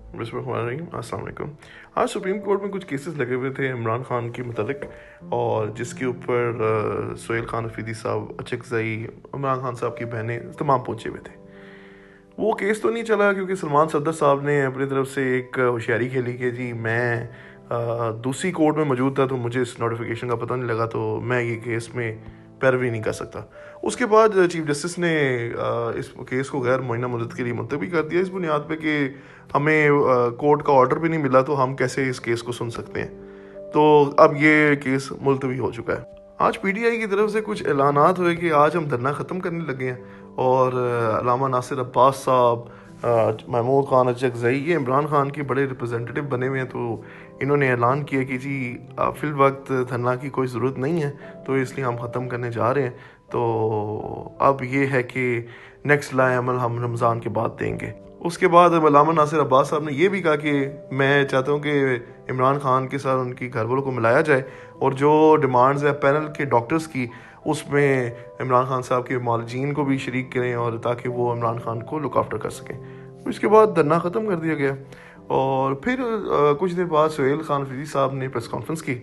बिस्मिल्लाहिर्रहमानिर्रहीम। अस्सलाम वालेकुम। आज सुप्रीम कोर्ट में कुछ केसेस लगे हुए थे इमरान खान के मतलब, और जिसके ऊपर सोहेल खान अफरीदी साहब, अचकज़ई, इमरान खान साहब की बहनें तमाम पहुंचे हुए थे। वो केस तो नहीं चला क्योंकि सलमान सफदर साहब ने अपनी तरफ से एक होशियारी खेली कि जी मैं दूसरी कोर्ट में मौजूद था तो मुझे इस नोटिफिकेशन का पता नहीं लगा, तो मैं ये केस में पैरवी नहीं कर सकता। उसके बाद चीफ जस्टिस ने इस केस को गैर मुअय्यना मुद्दत के लिए मुलतवी कर दिया, इस बुनियाद पे कि हमें कोर्ट का ऑर्डर भी नहीं मिला, तो हम कैसे इस केस को सुन सकते हैं। तो अब ये केस मुलतवी हो चुका है। आज पीटीआई की तरफ से कुछ ऐलानात हुए कि आज हम धरना ख़त्म करने लगे हैं, और अल्लामा नासिर अब्बास साहब, महमूद खान अचकज़ई, ये इमरान खान के बड़े रिप्रेजेंटेटिव बने हुए हैं, तो इन्होंने ऐलान किया कि जी फ़िल वक्त धरना की कोई ज़रूरत नहीं है, तो इसलिए हम ख़त्म करने जा रहे हैं। तो अब ये है कि नेक्स्ट लाए अमल हम रमज़ान के बाद देंगे। उसके बाद अल्लामा नासिर अब्बास साहब ने यह भी कहा कि मैं चाहता हूँ कि इमरान खान के साथ उनकी घरवालों को मिलाया जाए, और जो डिमांड्स है पैनल के डॉक्टर्स की, उसमें इमरान खान साहब के मालजीन को भी शरीक करें, और ताकि वो इमरान खान को लुक आफ्टर कर सकें। इसके बाद धरना ख़त्म कर दिया गया, और फिर कुछ देर बाद सोहेल खान अफरीदी साहब ने प्रेस कॉन्फ्रेंस की।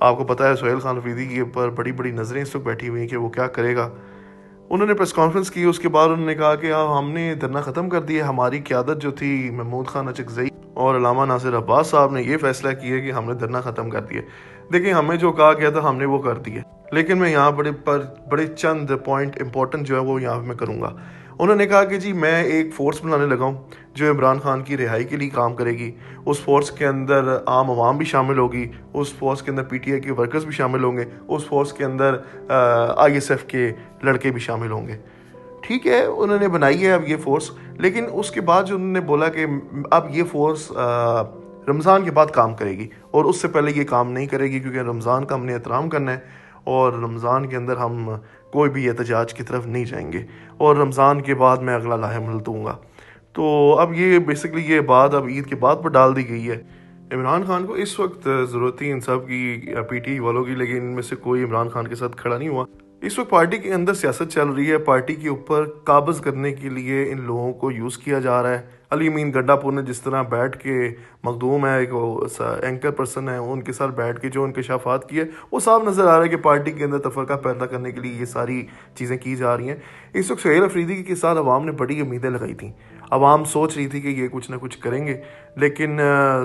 आपको पता है सोहेल खान अफरीदी के ऊपर बड़ी बड़ी नज़रें इस वक्त बैठी हुई हैं कि वो क्या करेगा। उन्होंने प्रेस कॉन्फ्रेंस की, उसके बाद उन्होंने कहा कि अब हमने धरना ख़त्म कर दिया। हमारी क़यादत जो थी महमूद खान अचकज़ई और अल्लामा नासिर अब्बास साहब ने ये फैसला किया कि हमने धरना ख़त्म कर दिया। देखिए, हमें जो कहा गया था हमने वो कर दिया, लेकिन मैं यहाँ बड़े चंद पॉइंट इंपॉर्टेंट जो है वो यहाँ मैं करूँगा। उन्होंने कहा कि जी मैं एक फ़ोर्स बनाने लगा हूँ जो इमरान खान की रिहाई के लिए काम करेगी। उस फोर्स के अंदर आम आवाम भी शामिल होगी, उस फोर्स के अंदर पीटीआई के वर्कर्स भी शामिल होंगे, उस फोर्स के अंदर आईएसएफ के लड़के भी शामिल होंगे। ठीक है, उन्होंने बनाई है अब ये फोर्स, लेकिन उसके बाद जो उन्होंने बोला कि अब ये फोर्स रमज़ान के बाद काम करेगी, और उससे पहले ये काम नहीं करेगी, क्योंकि रमज़ान का हमने एहतराम करना है, और रमज़ान के अंदर हम कोई भी एहतजाज की तरफ नहीं जाएंगे, और रमज़ान के बाद मैं अगला लाहेमल दूँगा। तो अब ये बेसिकली ये बात अब ईद के बाद पर डाल दी गई है। इमरान खान को इस वक्त ज़रूरत थी इन सब की, पीटीआई वालों की, लेकिन इनमें से कोई इमरान खान के साथ खड़ा नहीं हुआ। इस वक्त पार्टी के अंदर सियासत चल रही है, पार्टी के ऊपर काबज़ करने के लिए इन लोगों को यूज़ किया जा रहा है। अली अमीन गड्ढापुर ने जिस तरह बैठ के, मखदूम है एक एंकर पर्सन है, उनके साथ बैठ के जो इंकशाफात किए, वो साफ नज़र आ रहा है कि पार्टी के अंदर तफरका पैदा करने के लिए ये सारी चीज़ें की जा रही हैं। इस वक्त सोहेल अफरीदी के साथ अवाम ने बड़ी उम्मीदें लगाई थी। अवाम सोच रही थी कि ये कुछ ना कुछ करेंगे, लेकिन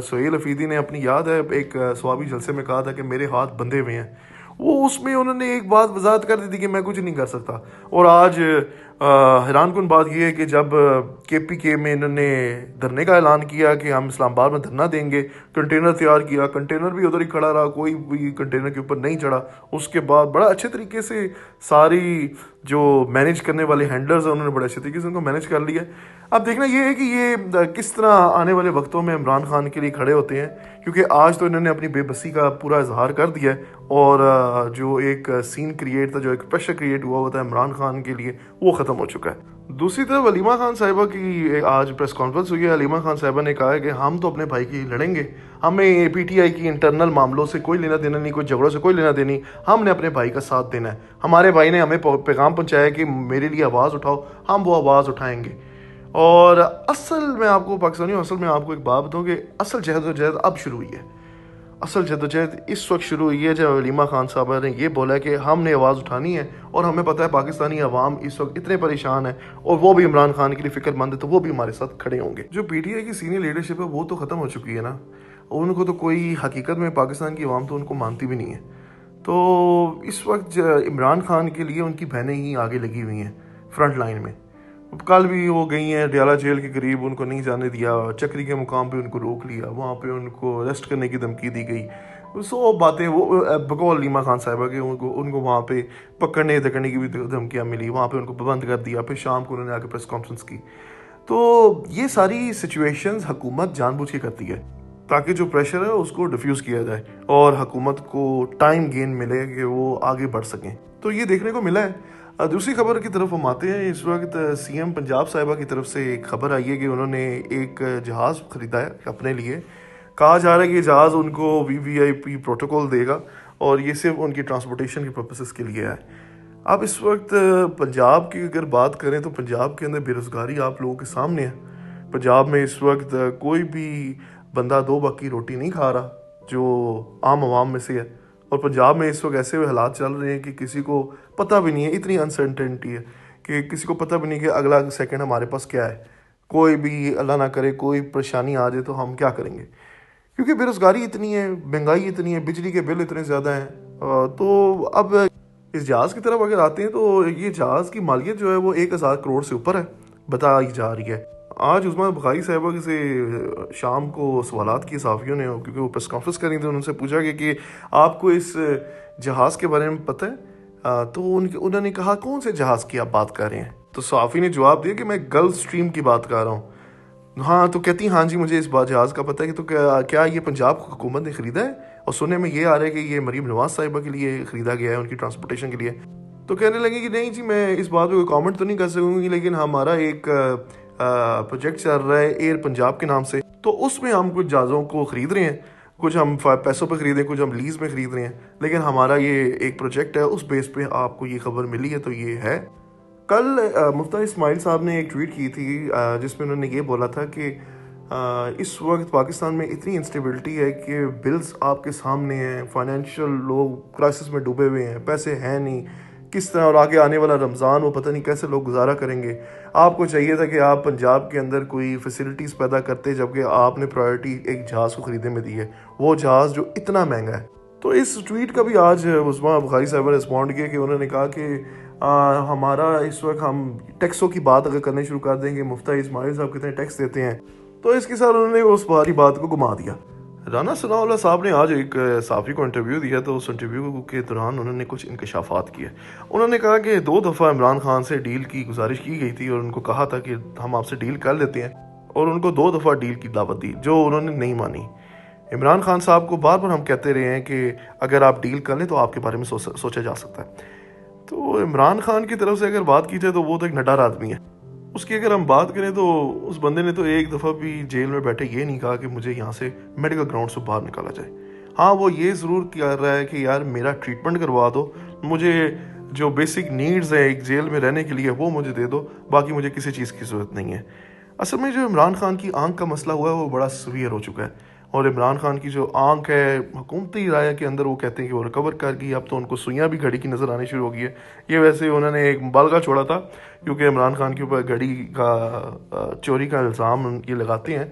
सोहेल अफरीदी ने अपनी, याद है एक स्वाबी जलसे में कहा था कि मेरे हाथ बंधे हुए हैं, वो उसमें उन्होंने एक बात वजाहत कर दी थी कि मैं कुछ नहीं कर सकता। और आज हैरानकुन बात यह है कि जब केपीके में इन्होंने धरने का ऐलान किया कि हम इस्लामाबाद में धरना देंगे, कंटेनर तैयार किया, कंटेनर भी उधर ही खड़ा रहा, कोई भी कंटेनर के ऊपर नहीं चढ़ा। उसके बाद बड़ा अच्छे तरीके से सारी जो मैनेज करने वाले हैंडलर्स हैं उन्होंने बड़े अच्छे तरीके से उनको मैनेज कर लिया। अब देखना ये है कि ये किस तरह आने वाले वक्तों में इमरान खान के लिए खड़े होते हैं, क्योंकि आज तो इन्होंने अपनी बेबसी का पूरा इजहार कर दिया है, और जो एक सीन क्रिएट था, जो एक प्रेशर क्रिएट हुआ था इमरान खान के लिए, वो ख़त्म हो चुका है। दूसरी तरफ हलीमा खान साहिबा की आज प्रेस कॉन्फ्रेंस हुई है। हलीमा खान साहिबा ने कहा है कि हम तो अपने भाई की लड़ेंगे, हमें पीटीआई की इंटरनल मामलों से कोई लेना देना नहीं, कोई झगड़ों से कोई लेना देनी, हमने अपने भाई का साथ देना है। हमारे भाई ने हमें पैगाम पहुंचाया कि मेरे लिए आवाज़ उठाओ, हम वो आवाज़ उठाएंगे। और असल में आपको पाकिस्तानियों, असल में आपको एक बात बताऊँ कि असल जहदोजहद अब शुरू हुई है। असल जदोजहद इस वक्त शुरू हुई है जब हलीमा खान साहबा ने ये बोला कि हमने आवाज़ उठानी है, और हमें पता है पाकिस्तानी अवाम इस वक्त इतने परेशान है, और वो भी इमरान खान के लिए फ़िक्रमंद है, तो वो भी हमारे साथ खड़े होंगे। जो पीटीआई की सीनियर लीडरशिप है वो तो ख़त्म हो चुकी है ना, उनको तो कोई हकीकत में पाकिस्तान की अवाम तो उनको मानती भी नहीं है। तो इस वक्त इमरान खान के लिए उनकी बहनें ही आगे लगी हुई हैं फ्रंट लाइन में। कल भी वो गई हैं डयाला जेल के करीब, उनको नहीं जाने दिया, चक्री के मुकाम पे उनको रोक लिया, वहाँ पे उनको अरेस्ट करने की धमकी दी गई। सो बातें वो बकौल हलीमा खान साहिबा के उनको वहाँ पे पकड़ने धकड़ने की भी धमकियाँ मिली, वहाँ पे उनको बंद कर दिया। फिर शाम को उन्होंने आके प्रेस कॉन्फ्रेंस की। तो ये सारी सिचुएशंस हुकूमत जानबूझ के करती है ताकि जो प्रेशर है उसको डिफ्यूज़ किया जाए, और हुकूमत को टाइम गेन मिले कि वो आगे बढ़ सकें। तो ये देखने को मिला है। दूसरी खबर की तरफ हम आते हैं। इस वक्त सीएम पंजाब साहिबा की तरफ से एक खबर आई है कि उन्होंने एक जहाज़ ख़रीदा है अपने लिए। कहा जा रहा है कि ये जहाज़ उनको वीवीआईपी प्रोटोकॉल देगा, और ये सिर्फ उनकी ट्रांसपोर्टेशन के पर्पसेस के लिए है। अब इस वक्त पंजाब की अगर बात करें तो पंजाब के अंदर बेरोज़गारी आप लोगों के सामने है। पंजाब में इस वक्त कोई भी बंदा 2 वक्त की रोटी नहीं खा रहा जो आम आवाम में से है। और पंजाब में इस वक्त ऐसे हालात चल रहे हैं कि किसी को पता भी नहीं है, इतनी अनसर्टेनिटी है कि किसी को पता भी नहीं कि अगला सेकंड हमारे पास क्या है। कोई भी अल्लाह ना करे कोई परेशानी आ जाए तो हम क्या करेंगे, क्योंकि बेरोज़गारी इतनी है, महंगाई इतनी है, बिजली के बिल इतने ज़्यादा हैं। तो अब इस जहाज़ की तरफ अगर आते हैं तो ये जहाज़ की मालियत जो है वो 1000 करोड़ से ऊपर है बताई जा रही है। आज उस्मा बुखारी साहिबा से शाम को सवालात किए सहाफ़ियों ने, क्योंकि वो प्रेस कॉन्फ्रेंस करी थी, उनसे पूछा कि आपको इस जहाज़ के बारे में पता है? तो उन्होंने कहा कौन से जहाज़ की आप बात कर रहे हैं? तो सहाफ़ी ने जवाब दिया कि मैं गल्फ स्ट्रीम की बात कर रहा हूँ। हाँ, तो कहती हाँ जी मुझे इस बात जहाज़ का पता है कि तो क्या ये पंजाब हुकूमत ने ख़रीदा है? और सुनने में ये आ रहा है कि ये मरीम नवाज़ साहिबा के लिए ख़रीदा गया है, उनकी ट्रांसपोर्टेशन के लिए। तो कहने लगे कि नहीं जी मैं इस बात पर कमेंट तो नहीं कर सकूँगी, लेकिन हमारा एक प्रोजेक्ट चल रहा है एयर पंजाब के नाम से, तो उसमें हम कुछ जहाज़ों को ख़रीद रहे हैं, कुछ हम पैसों पे ख़रीदें, कुछ हम लीज़ में ख़रीद रहे हैं, लेकिन हमारा ये एक प्रोजेक्ट है, उस बेस पे आपको ये खबर मिली है तो ये है। कल मुफ्ती इस्माइल साहब ने एक ट्वीट की थी जिसमें उन्होंने ये बोला था कि इस वक्त पाकिस्तान में इतनी इंस्टेबिलिटी है कि बिल्स आपके सामने हैं, फाइनेंशियल लोग क्राइसिस में डूबे हुए हैं, पैसे हैं नहीं, किस तरह, और आगे आने वाला रमज़ान वो पता नहीं कैसे लोग गुजारा करेंगे। आपको चाहिए था कि आप पंजाब के अंदर कोई फैसिलिटीज़ पैदा करते, जबकि आपने प्रायोरिटी एक जहाज़ को ख़रीदने में दी है, वो जहाज़ जो इतना महंगा है। तो इस ट्वीट का भी आज उस्मा बुखारी साहब ने रिस्पॉन्ड किया कि उन्होंने कहा कि हमारा इस वक्त हम टैक्सों की बात अगर करने शुरू कर देंगे, मुफ्ती इस्माइल साहब कितने टैक्स देते हैं, तो इसके साथ उन्होंने उस सारी बात को घुमा दिया। राना सनाउल्लाह साहब ने आज एक सहाफ़ी को इंटरव्यू दिया, तो उस इंटरव्यू के दौरान उन्होंने कुछ इंकशाफात किए। उन्होंने कहा कि 2 दफ़ा इमरान खान से डील की गुजारिश की गई थी और उनको कहा था कि हम आपसे डील कर लेते हैं, और उनको 2 दफ़ा डील की दावत दी जो उन्होंने नहीं मानी। इमरान खान साहब को बार बार हम कहते रहे हैं कि अगर आप डील कर लें तो आपके बारे में सोचा जा सकता है। तो इमरान खान की तरफ से अगर बात की जाए तो वो तो एक नडार आदमी है। उसकी अगर हम बात करें तो उस बंदे ने तो एक दफ़ा भी जेल में बैठे ये नहीं कहा कि मुझे यहाँ से मेडिकल ग्राउंड से बाहर निकाला जाए। हाँ, वो ये ज़रूर कर रहा है कि यार मेरा ट्रीटमेंट करवा दो, मुझे जो बेसिक नीड्स है एक जेल में रहने के लिए वो मुझे दे दो, बाकी मुझे किसी चीज़ की ज़रूरत नहीं है। असल में जो इमरान खान की आंख का मसला हुआ है वो बड़ा सीवियर हो चुका है, और इमरान खान की जो आंख है हुकूमती राय के अंदर वो कहते हैं कि वो रिकवर कर गई, अब तो उनको सुइयाँ भी घड़ी की नज़र आनी शुरू हो गई है। ये वैसे उन्होंने एक मुबालगा छोड़ा था क्योंकि इमरान खान के ऊपर घड़ी का चोरी का इल्ज़ाम ये लगाते हैं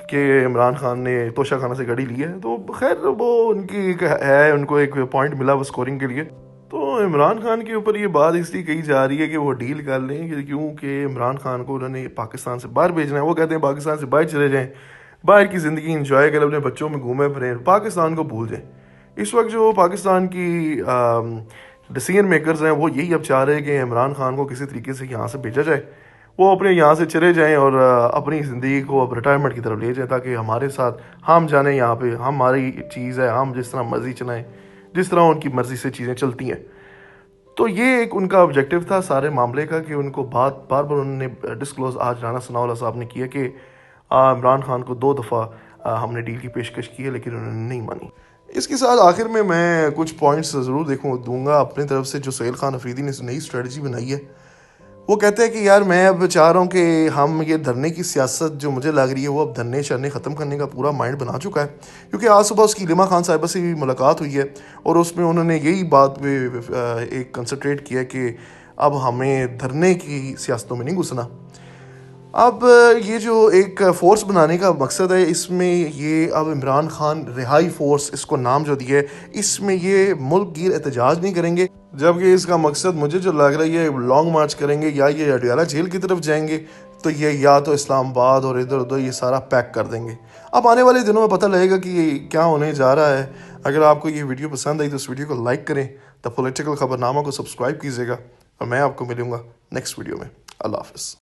कि इमरान खान ने तोशा खाना से घड़ी ली है, तो खैर वो उनकी एक है, उनको एक पॉइंट मिला वो स्कोरिंग के लिए। तो इमरान खान के ऊपर ये बात इसलिए कही जा रही है कि वो डील कर लें, क्योंकि इमरान खान को उन्होंने पाकिस्तान से बाहर भेजना है। वो कहते हैं पाकिस्तान से बाहर चले जाएं, बाहर की ज़िंदगी इंजॉय करें, अपने बच्चों में घूमे फिरें, पाकिस्तान को भूल जाएं। इस वक्त जो पाकिस्तान की डिसीजन मेकर्स हैं वो यही अब चाह रहे हैं कि इमरान खान को किसी तरीके से यहाँ से भेजा जाए, वो अपने यहाँ से चले जाएं और अपनी ज़िंदगी को अब रिटायरमेंट की तरफ ले जाएं, ताकि हमारे साथ हम जाने यहाँ पे हमारी चीज़ है, हम जिस तरह मर्ज़ी चलाएं, जिस तरह उनकी मर्ज़ी से चीज़ें चलती हैं। तो ये एक उनका ऑब्जेक्टिव था सारे मामले का कि उनको बार बार उन्होंने डिस्क्लोज आज राना सनाउल्लाह साहब ने किया कि इमरान खान को 2 दफ़ा हमने डील की पेशकश की है, लेकिन उन्होंने नहीं मानी। इसके साथ आखिर में मैं कुछ पॉइंट्स ज़रूर दूंगा अपनी तरफ से। जो सुहेल खान अफरीदी ने नई स्ट्रेटजी बनाई है, वो कहते हैं कि यार मैं अब चाह रहा हूँ कि हम ये धरने की सियासत जो मुझे लग रही है वो अब धरने शरने ख़त्म करने का पूरा माइंड बना चुका है, क्योंकि आज सुबह उसकी लिमा खान साहिबा से भी मुलाकात हुई है और उसमें उन्होंने यही बात पे एक कंसंट्रेट किया कि अब हमें धरने की सियासतों में नहीं घुसना। अब ये जो एक फ़ोर्स बनाने का मकसद है, इसमें ये अब इमरान खान रिहाई फ़ोर्स इसको नाम जो दिया है, इसमें ये मुल्क गिर एहतजाज नहीं करेंगे, जबकि इसका मकसद मुझे जो लग रहा है ये लॉन्ग मार्च करेंगे, या ये अडयाला जेल की तरफ जाएंगे, तो ये या तो इस्लामाबाद और इधर उधर ये सारा पैक कर देंगे। अब आने वाले दिनों में पता लगेगा कि ये क्या होने जा रहा है। अगर आपको ये वीडियो पसंद आई तो इस वीडियो को लाइक करें, द पॉलिटिकल खबरनामा को सब्सक्राइब कीजिएगा, और मैं आपको मिलूँगा नेक्स्ट वीडियो में। अल्लाह हाफ़िज़।